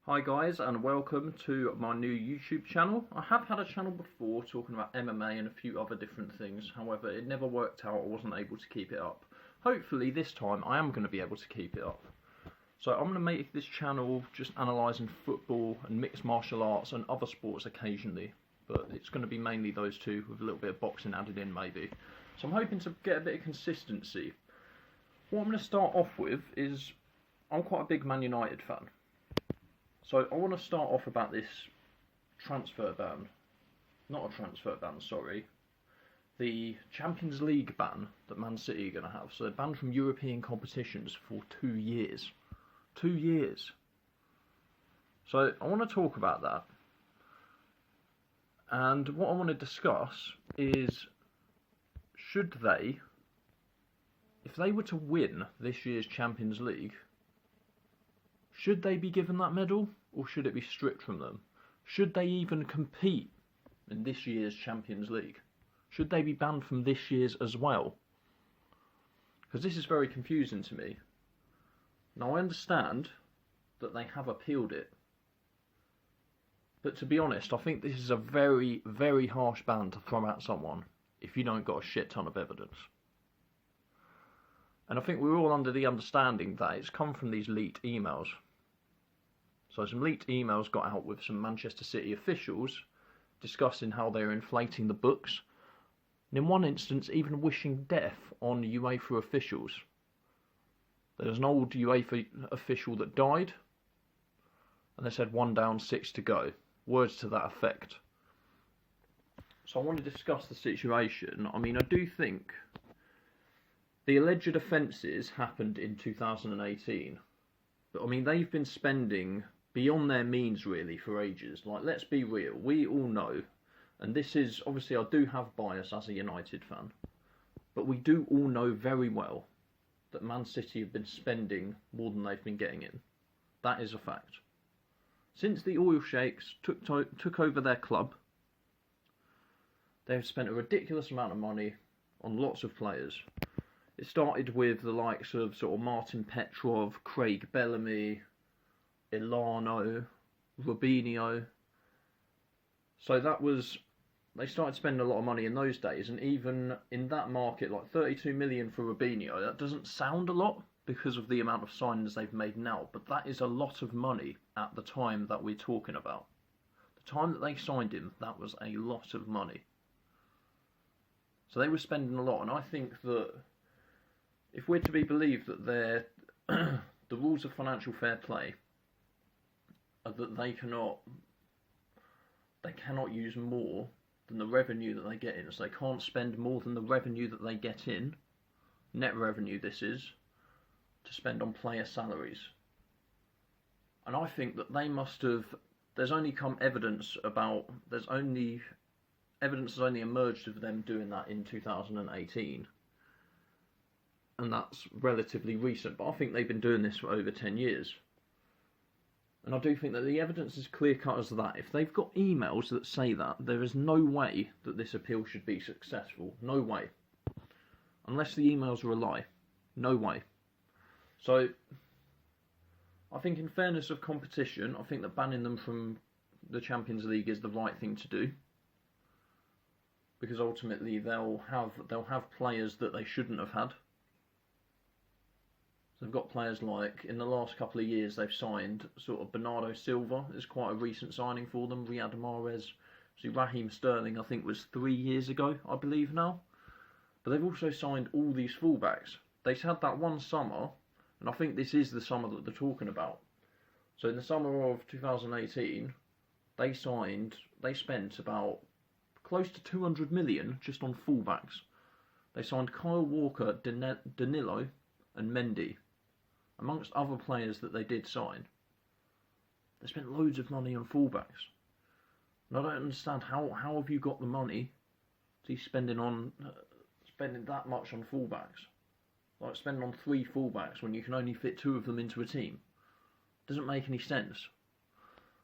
Hi guys, and welcome to my new YouTube channel. I have had a channel before talking about MMA and a few other different things, however it never worked out. I wasn't able to keep it up. Hopefully this time I am going to be able to keep it up. So I'm going to make this channel just analysing football and mixed martial arts and other sports occasionally, but it's going to be mainly those two with a little bit of boxing added in maybe. So I'm hoping to get a bit of consistency. What I'm going to start off with is I'm quite a big Man United fan. So I want to start off about this transfer ban. Not a transfer ban, sorry. The Champions League ban that Man City are going to have. So they're banned from European competitions for 2 years. 2 years. So I want to talk about that. And what I want to discuss is, should they, if they were to win this year's Champions League, should they be given that medal, or should it be stripped from them? Should they even compete in this year's Champions League? Should they be banned from this year's as well? Because this is very confusing to me. Now I understand that they have appealed it, but to be honest, I think this is a very, very harsh ban to throw at someone if you don't got a shit ton of evidence. And I think we're all under the understanding that it's come from these leaked emails. So some leaked emails got out with some Manchester City officials discussing how they're inflating the books, and in one instance even wishing death on UEFA officials. There's an old UEFA official that died, and they said 1 down, 6 to go. Words to that effect. So I want to discuss the situation. I mean, I do think the alleged offences happened in 2018, but I mean, they've been spending beyond their means really for ages. Like, let's be real, we all know, and this is, obviously I do have bias as a United fan, but we do all know very well that Man City have been spending more than they've been getting in. That is a fact. Since the oil sheikhs took over their club, they've spent a ridiculous amount of money on lots of players. It started with the likes of sort of Martin Petrov, Craig Bellamy, Ilano, Robinho. So that was, they started spending a lot of money in those days, and even in that market, like 32 million for Robinho, that doesn't sound a lot because of the amount of signings they've made now, but that is a lot of money at the time that we're talking about. The time that they signed him, that was a lot of money. So they were spending a lot, and I think that if we're to be believed that they're the rules of financial fair play are that they cannot use more than the revenue that they get in. So they can't spend more than the revenue that they get in, net revenue this is, to spend on player salaries. And I think that they must have, there's only evidence has only emerged of them doing that in 2018. And that's relatively recent, but I think they've been doing this for over 10 years. And I do think that the evidence is clear-cut as that. If they've got emails that say that, there is no way that this appeal should be successful. No way. Unless the emails are a lie. No way. So, I think in fairness of competition, I think that banning them from the Champions League is the right thing to do. Because ultimately they'll have players that they shouldn't have had. So they've got players like, in the last couple of years they've signed sort of Bernardo Silva is quite a recent signing for them, Riyad Mahrez, see Raheem Sterling I think was 3 years ago I believe now, but they've also signed all these fullbacks. They've had that one summer, and I think this is the summer that they're talking about. So in the summer of 2018 they spent about close to 200 million just on fullbacks. They signed Kyle Walker, Danilo and Mendy, amongst other players that they did sign. They spent loads of money on fullbacks. And I don't understand how have you got the money to be spending that much on fullbacks? Like spending on 3 fullbacks when you can only fit 2 of them into a team. Doesn't make any sense.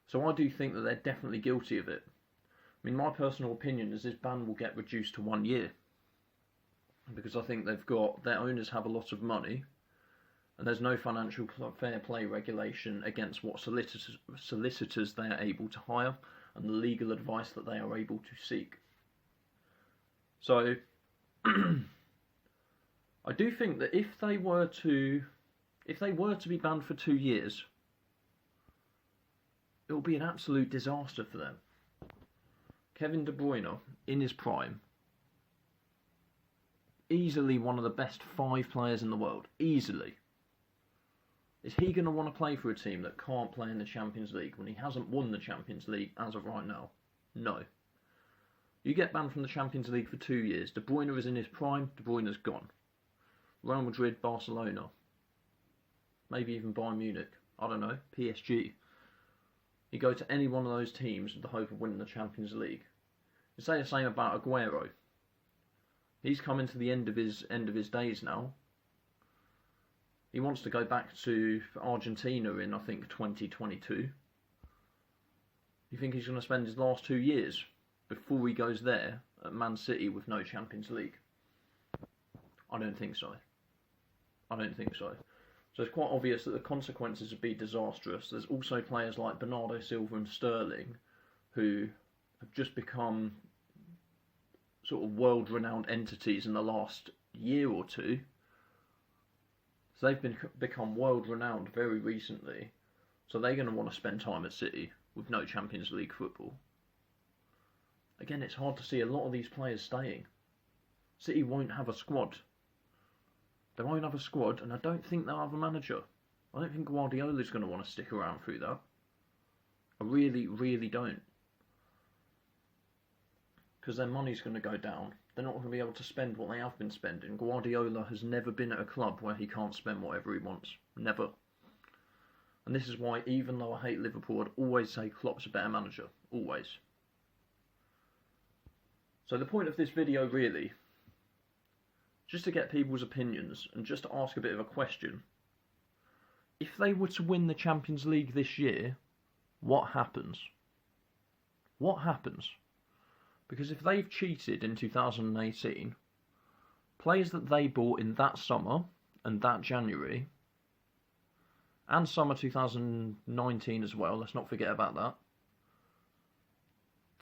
So I do think that they're definitely guilty of it. I mean, my personal opinion is this ban will get reduced to 1 year. Because I think their owners have a lot of money, And there's no financial fair play regulation against what solicitors they are able to hire and the legal advice that they are able to seek. So I do think that if they were to be banned for 2 years, it will be an absolute disaster for them. Kevin De Bruyne, in his prime, easily one of the best 5 players in the world. Easily. Is he going to want to play for a team that can't play in the Champions League when he hasn't won the Champions League as of right now? No. You get banned from the Champions League for 2 years. De Bruyne is in his prime. De Bruyne's gone. Real Madrid, Barcelona. Maybe even Bayern Munich. I don't know. PSG. You go to any one of those teams with the hope of winning the Champions League. You say the same about Aguero. He's coming to the end of his days now. He wants to go back to Argentina in, I think, 2022. You think he's going to spend his last 2 years before he goes there at Man City with no Champions League? I don't think so. I don't think so. So it's quite obvious that the consequences would be disastrous. There's also players like Bernardo Silva and Sterling who have just become sort of world-renowned entities in the last year or two. So they've become world-renowned very recently. So they're going to want to spend time at City with no Champions League football. Again, it's hard to see a lot of these players staying. City won't have a squad. They won't have a squad, and I don't think they'll have a manager. I don't think Guardiola's going to want to stick around through that. I really, really don't. Because their money's going to go down. They're not going to be able to spend what they have been spending. Guardiola has never been at a club where he can't spend whatever he wants. Never. And this is why, even though I hate Liverpool, I'd always say Klopp's a better manager. Always. So the point of this video, really, just to get people's opinions and just to ask a bit of a question. If they were to win the Champions League this year, what happens? What happens? Because if they've cheated in 2018, players that they bought in that summer and that January, and summer 2019 as well, let's not forget about that.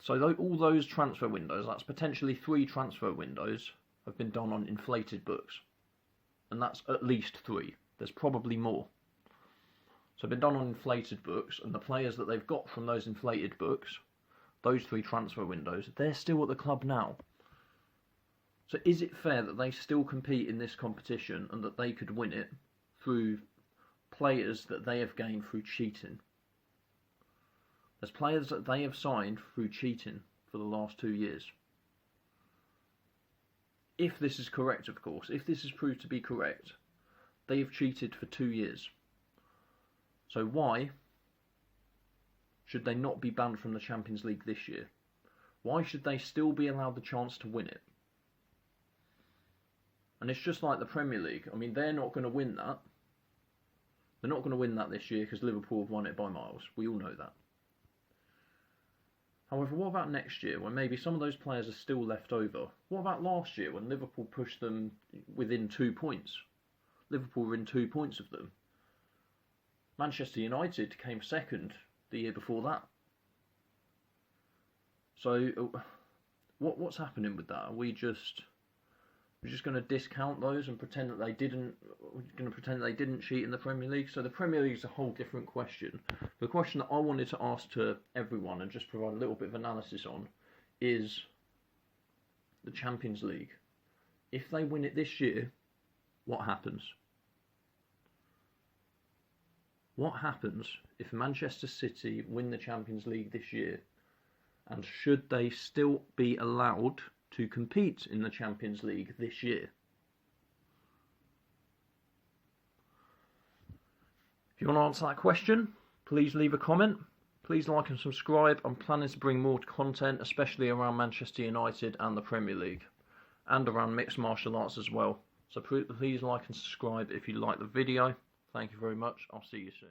So all those transfer windows, that's potentially 3 transfer windows, have been done on inflated books. And that's at least 3. There's probably more. So been done on inflated books, and the players that they've got from those inflated books, those 3 transfer windows, they're still at the club now. So is it fair that they still compete in this competition and that they could win it through players that they have gained through cheating? There's players that they have signed through cheating for the last 2 years. If this is correct, of course, if this is proved to be correct, they have cheated for 2 years. So why should they not be banned from the Champions League this year? Why should they still be allowed the chance to win it? And it's just like the Premier League. I mean, they're not going to win that. They're not going to win that this year because Liverpool have won it by miles. We all know that. However, what about next year when maybe some of those players are still left over? What about last year when Liverpool pushed them within 2 points? Liverpool were in 2 points of them. Manchester United came second the year before that. So, what's happening with that? Are we just going to discount those and pretend that they didn't? We're going to pretend they didn't cheat in the Premier League? So the Premier League is a whole different question. The question that I wanted to ask to everyone and just provide a little bit of analysis on is the Champions League. If they win it this year, what happens? What happens if Manchester City win the Champions League this year? And should they still be allowed to compete in the Champions League this year? If you want to answer that question, please leave a comment. Please like and subscribe. I'm planning to bring more content, especially around Manchester United and the Premier League, and around mixed martial arts as well. So please like and subscribe if you like the video. Thank you very much. I'll see you soon.